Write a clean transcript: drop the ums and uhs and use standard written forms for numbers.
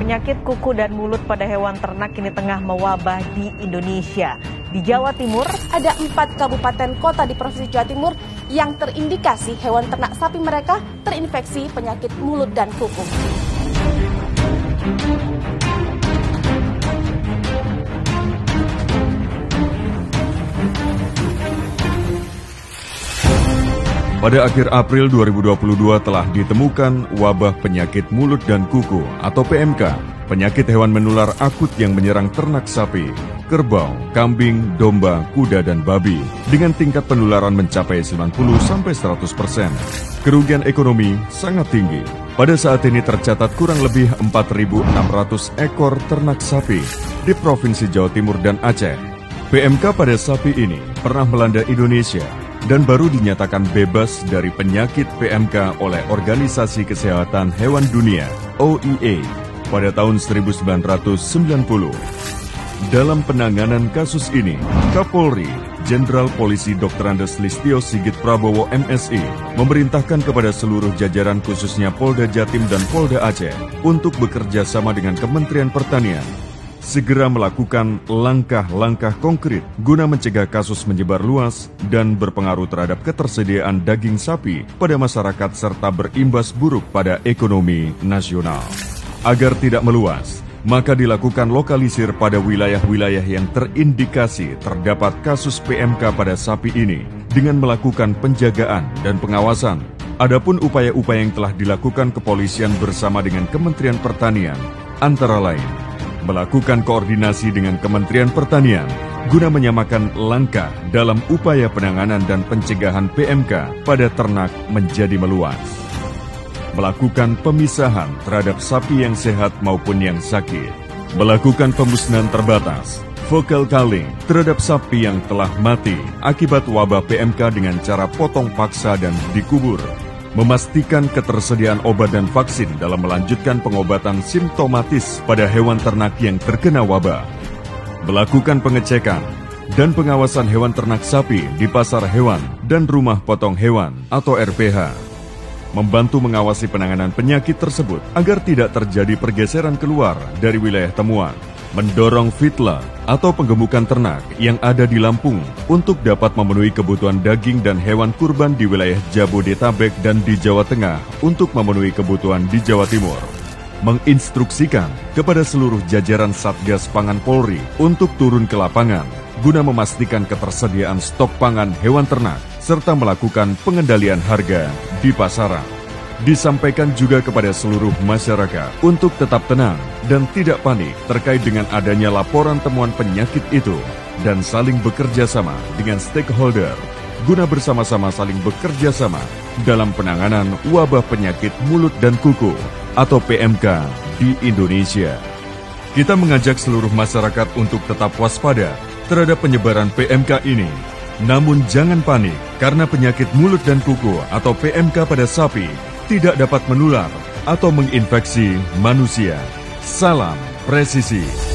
Penyakit kuku dan mulut pada hewan ternak kini tengah mewabah di Indonesia. Di Jawa Timur, ada 4 kabupaten kota di Provinsi Jawa Timur yang terindikasi hewan ternak sapi mereka terinfeksi penyakit mulut dan kuku. Pada akhir April 2022 telah ditemukan wabah penyakit mulut dan kuku atau PMK, penyakit hewan menular akut yang menyerang ternak sapi, kerbau, kambing, domba, kuda, dan babi dengan tingkat penularan mencapai 90-100%. Kerugian ekonomi sangat tinggi. Pada saat ini tercatat kurang lebih 4.600 ekor ternak sapi di Provinsi Jawa Timur dan Aceh. PMK pada sapi ini pernah melanda Indonesia dan baru dinyatakan bebas dari penyakit PMK oleh Organisasi Kesehatan Hewan Dunia (OIE) pada tahun 1990. Dalam penanganan kasus ini, Kapolri Jenderal Polisi Dr. Andes Listio Sigit Prabowo MSI memerintahkan kepada seluruh jajaran khususnya Polda Jatim dan Polda Aceh untuk bekerja sama dengan Kementerian Pertanian segera melakukan langkah-langkah konkret guna mencegah kasus menyebar luas dan berpengaruh terhadap ketersediaan daging sapi pada masyarakat serta berimbas buruk pada ekonomi nasional. Agar tidak meluas, maka dilakukan lokalisir pada wilayah-wilayah yang terindikasi terdapat kasus PMK pada sapi ini dengan melakukan penjagaan dan pengawasan. Adapun upaya-upaya yang telah dilakukan kepolisian bersama dengan Kementerian Pertanian, antara lain melakukan koordinasi dengan Kementerian Pertanian guna menyamakan langkah dalam upaya penanganan dan pencegahan PMK pada ternak menjadi meluas. Melakukan pemisahan terhadap sapi yang sehat maupun yang sakit. Melakukan pemusnahan terbatas, vocal culling terhadap sapi yang telah mati akibat wabah PMK dengan cara potong paksa dan dikubur. Memastikan ketersediaan obat dan vaksin dalam melanjutkan pengobatan simptomatis pada hewan ternak yang terkena wabah. Melakukan pengecekan dan pengawasan hewan ternak sapi di pasar hewan dan rumah potong hewan atau RPH. Membantu mengawasi penanganan penyakit tersebut agar tidak terjadi pergeseran keluar dari wilayah temuan. Mendorong feedlot atau penggemukan ternak yang ada di Lampung untuk dapat memenuhi kebutuhan daging dan hewan kurban di wilayah Jabodetabek dan di Jawa Tengah untuk memenuhi kebutuhan di Jawa Timur. Menginstruksikan kepada seluruh jajaran Satgas Pangan Polri untuk turun ke lapangan guna memastikan ketersediaan stok pangan hewan ternak serta melakukan pengendalian harga di pasaran. Disampaikan juga kepada seluruh masyarakat untuk tetap tenang dan tidak panik terkait dengan adanya laporan temuan penyakit itu dan saling bekerja sama dengan stakeholder guna bersama-sama saling bekerja sama dalam penanganan wabah penyakit mulut dan kuku atau PMK di Indonesia. Kita mengajak seluruh masyarakat untuk tetap waspada terhadap penyebaran PMK ini. Namun jangan panik karena penyakit mulut dan kuku atau PMK pada sapi tidak dapat menular atau menginfeksi manusia. Salam presisi.